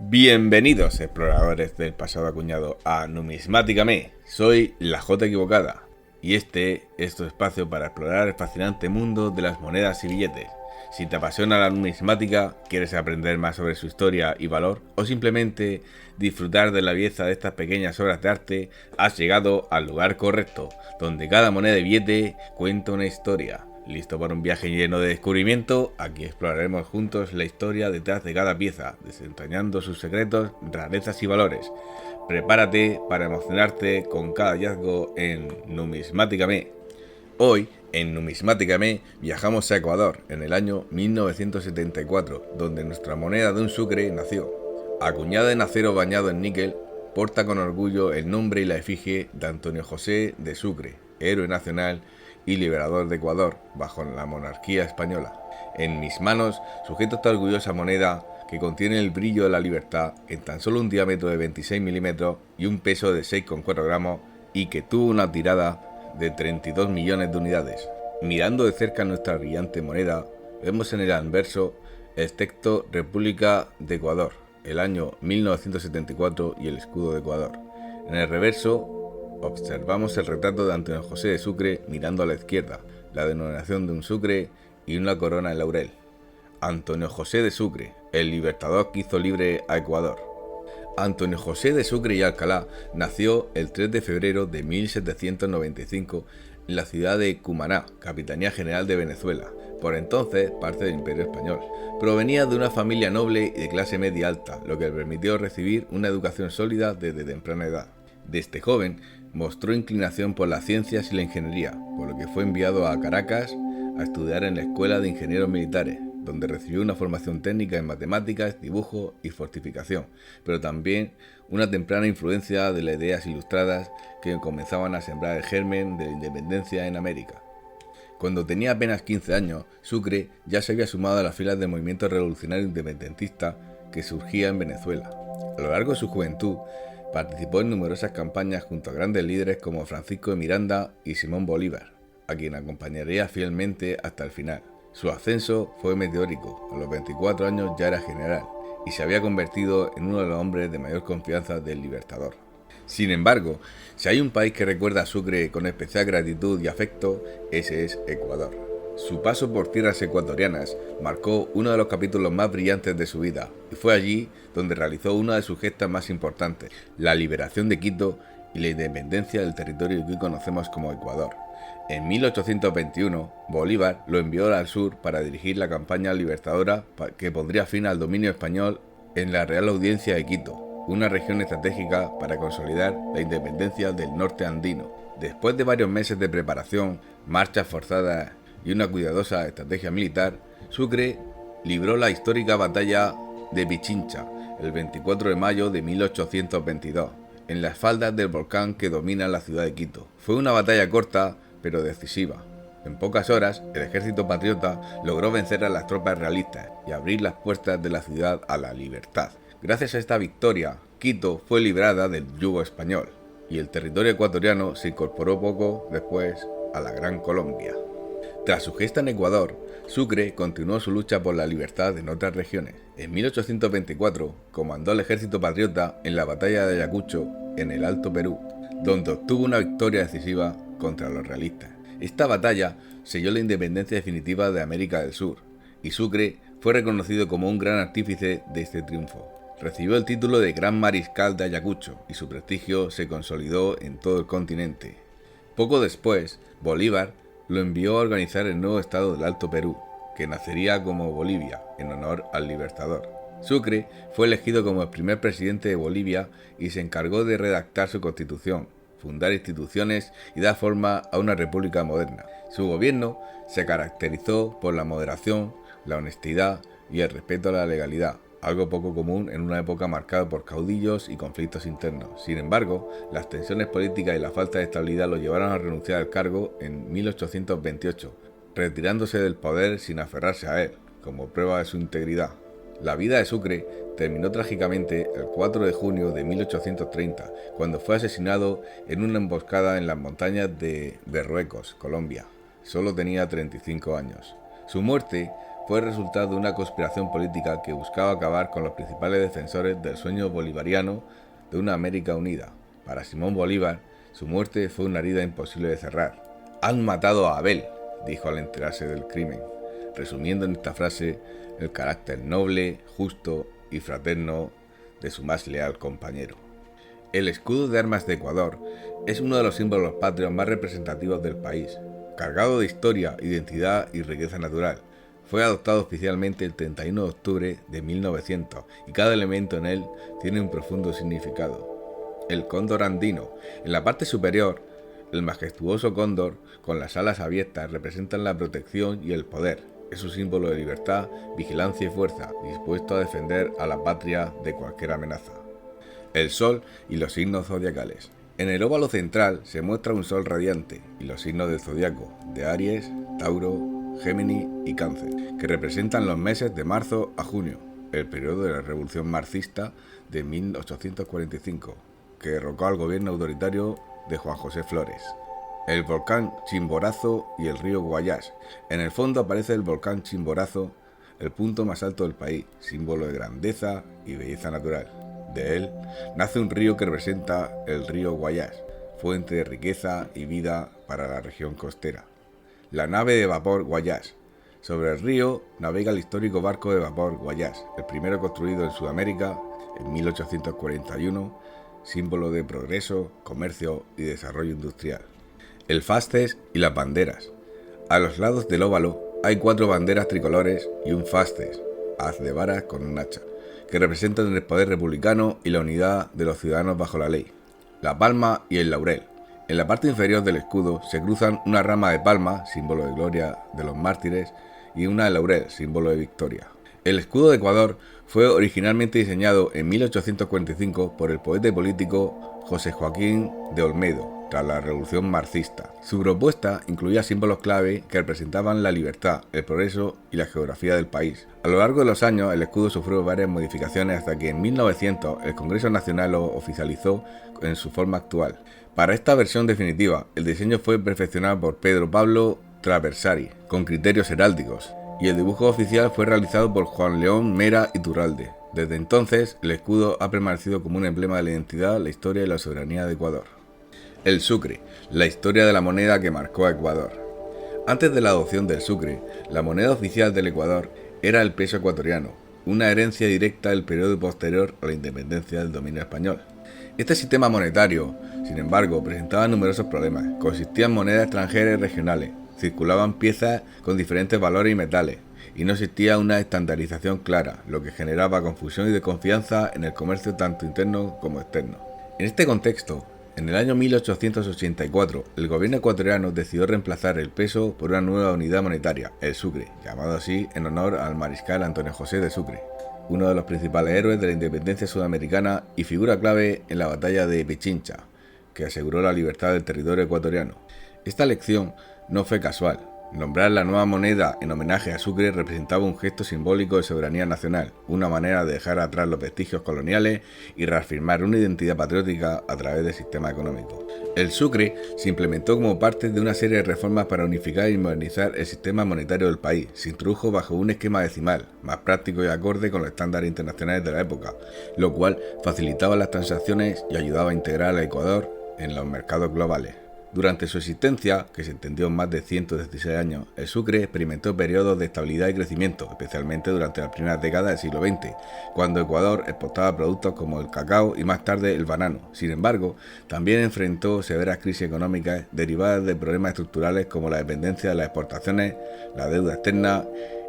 Bienvenidos, exploradores del pasado acuñado, a Numismáticame. Soy la J equivocada y este es tu espacio para explorar el fascinante mundo de las monedas y billetes. Si te apasiona la numismática, quieres aprender más sobre su historia y valor, o simplemente disfrutar de la belleza de estas pequeñas obras de arte, has llegado al lugar correcto, donde cada moneda y billete cuenta una historia. ¿Listo para un viaje lleno de descubrimiento? Aquí exploraremos juntos la historia detrás de cada pieza, desentrañando sus secretos, rarezas y valores. Prepárate para emocionarte con cada hallazgo en Numismáticame. Hoy, en Numismáticame, viajamos a Ecuador, en el año 1974, donde nuestra moneda de un sucre nació. Acuñada en acero bañado en níquel, porta con orgullo el nombre y la efigie de Antonio José de Sucre, héroe nacional y liberador de Ecuador bajo la monarquía española. En mis manos sujeto esta orgullosa moneda que contiene el brillo de la libertad en tan solo un diámetro de 26 milímetros y un peso de 6,4 gramos y que tuvo una tirada de 32 millones de unidades. Mirando de cerca nuestra brillante moneda, vemos en el anverso el texto República de Ecuador, el año 1974 y el escudo de Ecuador. En el reverso observamos el retrato de Antonio José de Sucre mirando a la izquierda, la denominación de un sucre y una corona de laurel. Antonio José de Sucre, el libertador que hizo libre a Ecuador. Antonio José de Sucre y Alcalá nació el 3 de febrero de 1795 en la ciudad de Cumaná, Capitanía General de Venezuela, por entonces parte del Imperio Español. Provenía de una familia noble y de clase media alta, lo que le permitió recibir una educación sólida desde temprana edad. Desde joven mostró inclinación por las ciencias y la ingeniería, por lo que fue enviado a Caracas a estudiar en la Escuela de Ingenieros Militares, donde recibió una formación técnica en matemáticas, dibujo y fortificación, pero también una temprana influencia de las ideas ilustradas que comenzaban a sembrar el germen de la independencia en América. Cuando tenía apenas 15 años, Sucre ya se había sumado a las filas del movimiento revolucionario independentista que surgía en Venezuela. A lo largo de su juventud, participó en numerosas campañas junto a grandes líderes como Francisco de Miranda y Simón Bolívar, a quien acompañaría fielmente hasta el final. Su ascenso fue meteórico, a los 24 años ya era general, y se había convertido en uno de los hombres de mayor confianza del Libertador. Sin embargo, si hay un país que recuerda a Sucre con especial gratitud y afecto, ese es Ecuador. Su paso por tierras ecuatorianas marcó uno de los capítulos más brillantes de su vida, y fue allí donde realizó una de sus gestas más importantes, la liberación de Quito y la independencia del territorio que hoy conocemos como Ecuador. En 1821, Bolívar lo envió al sur para dirigir la campaña libertadora que pondría fin al dominio español en la Real Audiencia de Quito, una región estratégica para consolidar la independencia del norte andino. Después de varios meses de preparación, marchas forzadas y una cuidadosa estrategia militar, Sucre libró la histórica batalla de Pichincha el 24 de mayo de 1822, en las faldas del volcán que domina la ciudad de Quito. Fue una batalla corta, pero decisiva. En pocas horas, el ejército patriota logró vencer a las tropas realistas y abrir las puertas de la ciudad a la libertad. Gracias a esta victoria, Quito fue librada del yugo español, y el territorio ecuatoriano se incorporó poco después a la Gran Colombia. Tras su gesta en Ecuador, Sucre continuó su lucha por la libertad en otras regiones. En 1824 comandó al ejército patriota en la batalla de Ayacucho, en el Alto Perú, donde obtuvo una victoria decisiva contra los realistas. Esta batalla selló la independencia definitiva de América del Sur, y Sucre fue reconocido como un gran artífice de este triunfo. Recibió el título de Gran Mariscal de Ayacucho, y su prestigio se consolidó en todo el continente. Poco después, Bolívar lo envió a organizar el nuevo estado del Alto Perú, que nacería como Bolivia, en honor al Libertador. Sucre fue elegido como el primer presidente de Bolivia y se encargó de redactar su constitución, fundar instituciones y dar forma a una república moderna. Su gobierno se caracterizó por la moderación, la honestidad y el respeto a la legalidad, algo poco común en una época marcada por caudillos y conflictos internos. Sin embargo, las tensiones políticas y la falta de estabilidad lo llevaron a renunciar al cargo en 1828, retirándose del poder sin aferrarse a él, como prueba de su integridad. La vida de Sucre terminó trágicamente el 4 de junio de 1830, cuando fue asesinado en una emboscada en las montañas de Berruecos, Colombia. Solo tenía 35 años. Su muerte fue el resultado de una conspiración política que buscaba acabar con los principales defensores del sueño bolivariano de una América unida. Para Simón Bolívar, su muerte fue una herida imposible de cerrar. «Han matado a Abel», dijo al enterarse del crimen, resumiendo en esta frase el carácter noble, justo y fraterno de su más leal compañero. El escudo de armas de Ecuador es uno de los símbolos patrios más representativos del país, cargado de historia, identidad y riqueza natural. Fue adoptado oficialmente el 31 de octubre de 1900 y cada elemento en él tiene un profundo significado. El cóndor andino. En la parte superior, el majestuoso cóndor con las alas abiertas representan la protección y el poder. Es un símbolo de libertad, vigilancia y fuerza, dispuesto a defender a la patria de cualquier amenaza. El sol y los signos zodiacales. En el óvalo central se muestra un sol radiante y los signos del zodiaco de Aries, Tauro, Géminis y Cáncer, que representan los meses de marzo a junio, el periodo de la Revolución Marxista de 1845, que derrocó al gobierno autoritario de Juan José Flores. El volcán Chimborazo y el río Guayas. En el fondo aparece el volcán Chimborazo, el punto más alto del país, símbolo de grandeza y belleza natural. De él nace un río que representa el río Guayas, fuente de riqueza y vida para la región costera. La nave de vapor Guayas. Sobre el río navega el histórico barco de vapor Guayas, el primero construido en Sudamérica en 1841, símbolo de progreso, comercio y desarrollo industrial. El fasces y las banderas. A los lados del óvalo hay 4 banderas tricolores y un fasces, haz de varas con un hacha, que representan el poder republicano y la unidad de los ciudadanos bajo la ley. La palma y el laurel. En la parte inferior del escudo se cruzan una rama de palma, símbolo de gloria de los mártires, y una de laurel, símbolo de victoria. El escudo de Ecuador fue originalmente diseñado en 1845 por el poeta y político José Joaquín de Olmedo, tras la Revolución Marxista. Su propuesta incluía símbolos clave que representaban la libertad, el progreso y la geografía del país. A lo largo de los años, el escudo sufrió varias modificaciones hasta que en 1900 el Congreso Nacional lo oficializó en su forma actual. Para esta versión definitiva, el diseño fue perfeccionado por Pedro Pablo Traversari, con criterios heráldicos, y el dibujo oficial fue realizado por Juan León Mera Iturralde. Desde entonces, el escudo ha permanecido como un emblema de la identidad, la historia y la soberanía de Ecuador. El sucre, la historia de la moneda que marcó a Ecuador. Antes de la adopción del sucre, la moneda oficial del Ecuador era el peso ecuatoriano, una herencia directa del periodo posterior a la independencia del dominio español. Este sistema monetario, sin embargo, presentaba numerosos problemas. Consistía en monedas extranjeras y regionales, circulaban piezas con diferentes valores y metales, y no existía una estandarización clara, lo que generaba confusión y desconfianza en el comercio tanto interno como externo. En este contexto, en el año 1884, el gobierno ecuatoriano decidió reemplazar el peso por una nueva unidad monetaria, el sucre, llamado así en honor al mariscal Antonio José de Sucre, uno de los principales héroes de la independencia sudamericana y figura clave en la batalla de Pichincha, que aseguró la libertad del territorio ecuatoriano. Esta elección no fue casual. Nombrar la nueva moneda en homenaje a Sucre representaba un gesto simbólico de soberanía nacional, una manera de dejar atrás los vestigios coloniales y reafirmar una identidad patriótica a través del sistema económico. El sucre se implementó como parte de una serie de reformas para unificar y modernizar el sistema monetario del país. Se introdujo bajo un esquema decimal, más práctico y acorde con los estándares internacionales de la época, lo cual facilitaba las transacciones y ayudaba a integrar al Ecuador en los mercados globales. Durante su existencia, que se extendió en más de 116 años, el sucre experimentó periodos de estabilidad y crecimiento, especialmente durante las primeras décadas del siglo XX, cuando Ecuador exportaba productos como el cacao y más tarde el banano. Sin embargo, también enfrentó severas crisis económicas derivadas de problemas estructurales como la dependencia de las exportaciones, la deuda externa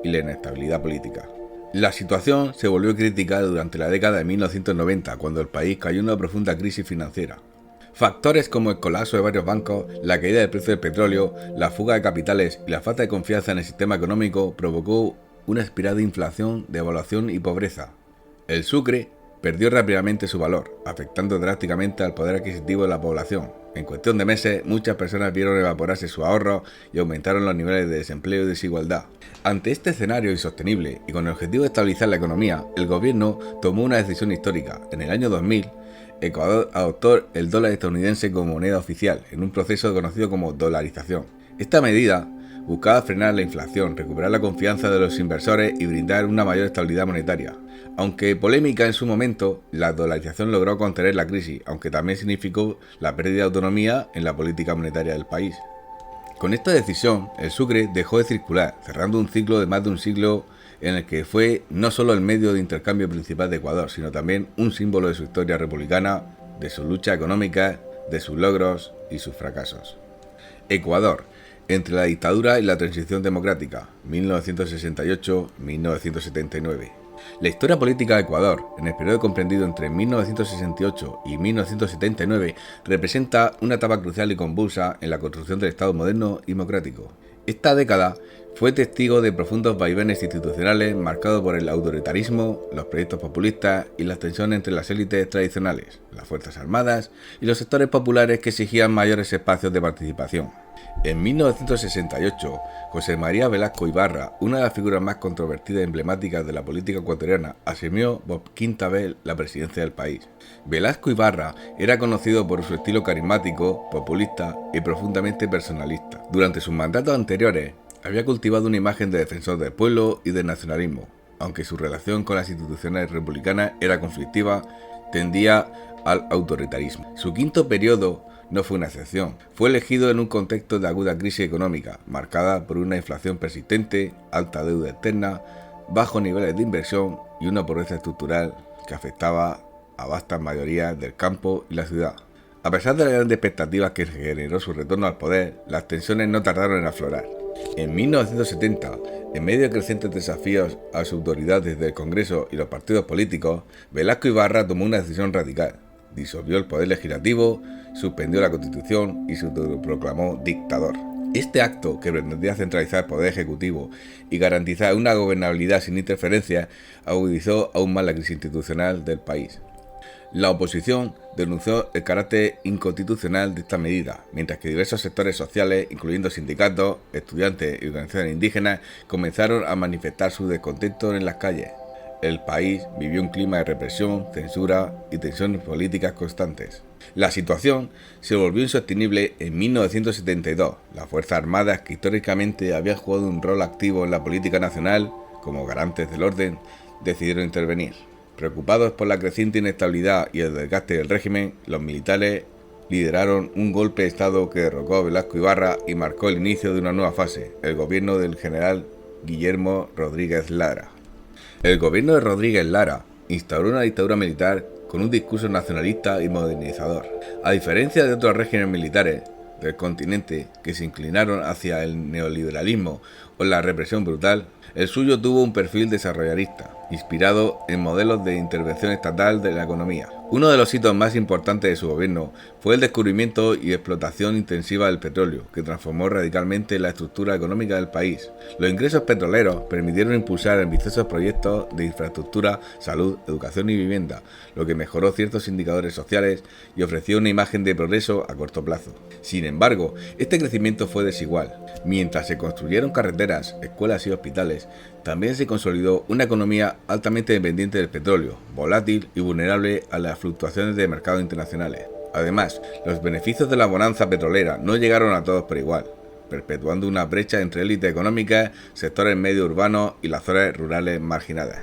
y la inestabilidad política. La situación se volvió crítica durante la década de 1990, cuando el país cayó en una profunda crisis financiera. Factores como el colapso de varios bancos, la caída del precio del petróleo, la fuga de capitales y la falta de confianza en el sistema económico provocó una espiral de inflación, devaluación y pobreza. El sucre perdió rápidamente su valor, afectando drásticamente al poder adquisitivo de la población. En cuestión de meses, muchas personas vieron evaporarse sus ahorros y aumentaron los niveles de desempleo y desigualdad. Ante este escenario insostenible y con el objetivo de estabilizar la economía, el gobierno tomó una decisión histórica. En el año 2000, Ecuador adoptó el dólar estadounidense como moneda oficial, en un proceso conocido como dolarización. Esta medida buscaba frenar la inflación, recuperar la confianza de los inversores y brindar una mayor estabilidad monetaria. Aunque polémica en su momento, la dolarización logró contener la crisis, aunque también significó la pérdida de autonomía en la política monetaria del país. Con esta decisión, el sucre dejó de circular, cerrando un ciclo de más de un siglo en el que fue no solo el medio de intercambio principal de Ecuador, sino también un símbolo de su historia republicana, de su lucha económica, de sus logros y sus fracasos. Ecuador, entre la dictadura y la transición democrática, 1968-1979. La historia política de Ecuador, en el periodo comprendido entre 1968 y 1979, representa una etapa crucial y convulsa en la construcción del Estado moderno y democrático. Esta década fue testigo de profundos vaivenes institucionales marcados por el autoritarismo, los proyectos populistas y las tensiones entre las élites tradicionales, las Fuerzas Armadas y los sectores populares que exigían mayores espacios de participación. En 1968, José María Velasco Ibarra, una de las figuras más controvertidas y emblemáticas de la política ecuatoriana, asumió por quinta vez la presidencia del país. Velasco Ibarra era conocido por su estilo carismático, populista y profundamente personalista. Durante sus mandatos anteriores, había cultivado una imagen de defensor del pueblo y del nacionalismo. Aunque su relación con las instituciones republicanas era conflictiva, tendía al autoritarismo. Su quinto periodo no fue una excepción. Fue elegido en un contexto de aguda crisis económica, marcada por una inflación persistente, alta deuda externa, bajos niveles de inversión y una pobreza estructural que afectaba a vastas mayorías del campo y la ciudad. A pesar de las grandes expectativas que generó su retorno al poder, las tensiones no tardaron en aflorar. En 1970, en medio de crecientes desafíos a su autoridad desde el Congreso y los partidos políticos, Velasco Ibarra tomó una decisión radical. Disolvió el poder legislativo, suspendió la Constitución y se autoproclamó dictador. Este acto, que pretendía centralizar el poder ejecutivo y garantizar una gobernabilidad sin interferencias, agudizó aún más la crisis institucional del país. La oposición denunció el carácter inconstitucional de esta medida, mientras que diversos sectores sociales, incluyendo sindicatos, estudiantes y organizaciones indígenas, comenzaron a manifestar su descontento en las calles. El país vivió un clima de represión, censura y tensiones políticas constantes. La situación se volvió insostenible en 1972. Las Fuerzas Armadas, que históricamente habían jugado un rol activo en la política nacional, como garantes del orden, decidieron intervenir. Preocupados por la creciente inestabilidad y el desgaste del régimen, los militares lideraron un golpe de Estado que derrocó a Velasco Ibarra y marcó el inicio de una nueva fase, el gobierno del general Guillermo Rodríguez Lara. El gobierno de Rodríguez Lara instauró una dictadura militar con un discurso nacionalista y modernizador. A diferencia de otros regímenes militares del continente que se inclinaron hacia el neoliberalismo o la represión brutal, el suyo tuvo un perfil desarrollarista, inspirado en modelos de intervención estatal de la economía. Uno de los hitos más importantes de su gobierno fue el descubrimiento y explotación intensiva del petróleo, que transformó radicalmente la estructura económica del país. Los ingresos petroleros permitieron impulsar ambiciosos proyectos de infraestructura, salud, educación y vivienda, lo que mejoró ciertos indicadores sociales y ofreció una imagen de progreso a corto plazo. Sin embargo, este crecimiento fue desigual. Mientras se construyeron carreteras, escuelas y hospitales, también se consolidó una economía altamente dependiente del petróleo, volátil y vulnerable a las fluctuaciones de mercados internacionales. Además, los beneficios de la bonanza petrolera no llegaron a todos por igual, perpetuando una brecha entre élites económicas, sectores medio urbanos y las zonas rurales marginadas.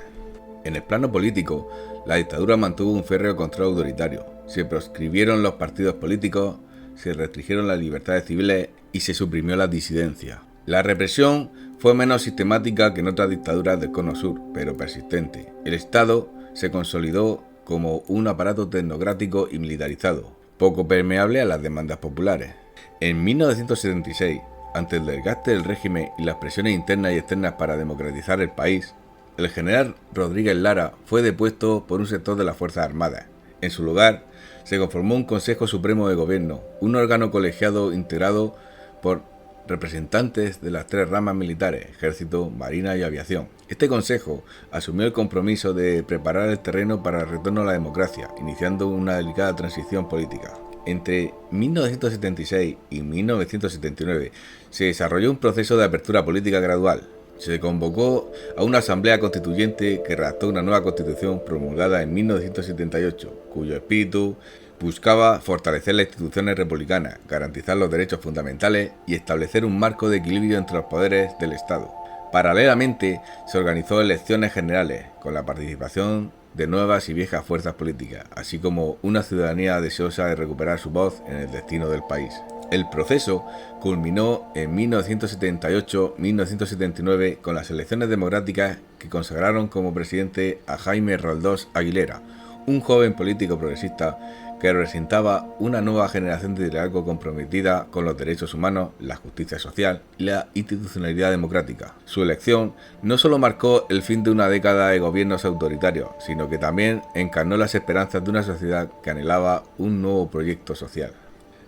En el plano político, la dictadura mantuvo un férreo control autoritario. Se proscribieron los partidos políticos, se restringieron las libertades civiles y se suprimió la disidencia. La represión fue menos sistemática que en otras dictaduras del Cono Sur, pero persistente. El Estado se consolidó como un aparato tecnocrático y militarizado, poco permeable a las demandas populares. En 1976, ante el desgaste del régimen y las presiones internas y externas para democratizar el país, el general Rodríguez Lara fue depuesto por un sector de las Fuerzas Armadas. En su lugar, se conformó un Consejo Supremo de Gobierno, un órgano colegiado integrado por representantes de las tres ramas militares, Ejército, Marina y Aviación. Este consejo asumió el compromiso de preparar el terreno para el retorno a la democracia, iniciando una delicada transición política. Entre 1976 y 1979 se desarrolló un proceso de apertura política gradual. Se convocó a una asamblea constituyente que redactó una nueva constitución promulgada en 1978, cuyo espíritu Buscaba fortalecer las instituciones republicanas, garantizar los derechos fundamentales y establecer un marco de equilibrio entre los poderes del Estado. Paralelamente, se organizó elecciones generales, con la participación de nuevas y viejas fuerzas políticas, así como una ciudadanía deseosa de recuperar su voz en el destino del país. El proceso culminó en 1978-1979 con las elecciones democráticas que consagraron como presidente a Jaime Roldós Aguilera, un joven político progresista que representaba una nueva generación de liderazgo comprometida con los derechos humanos, la justicia social y la institucionalidad democrática. Su elección no solo marcó el fin de una década de gobiernos autoritarios, sino que también encarnó las esperanzas de una sociedad que anhelaba un nuevo proyecto social.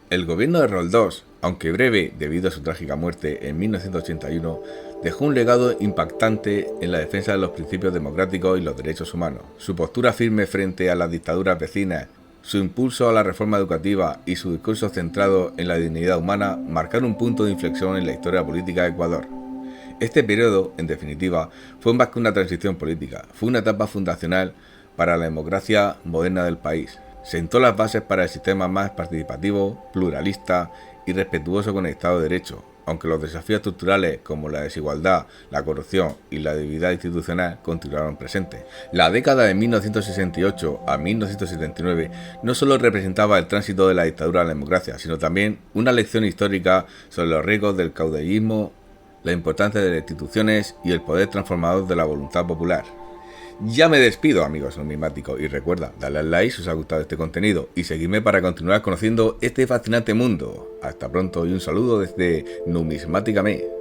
El gobierno de Roldós, aunque breve debido a su trágica muerte en 1981, dejó un legado impactante en la defensa de los principios democráticos y los derechos humanos. Su postura firme frente a las dictaduras vecinas, su impulso a la reforma educativa y su discurso centrado en la dignidad humana marcaron un punto de inflexión en la historia política de Ecuador. Este periodo, en definitiva, fue más que una transición política, fue una etapa fundacional para la democracia moderna del país. Sentó las bases para el sistema más participativo, pluralista y respetuoso con el Estado de Derecho, aunque los desafíos estructurales como la desigualdad, la corrupción y la debilidad institucional continuaron presentes. La década de 1968 a 1979 no solo representaba el tránsito de la dictadura a la democracia, sino también una lección histórica sobre los riesgos del caudillismo, la importancia de las instituciones y el poder transformador de la voluntad popular. Ya me despido, amigos numismáticos, y recuerda darle al like si os ha gustado este contenido y seguirme para continuar conociendo este fascinante mundo. Hasta pronto y un saludo desde Numismáticame.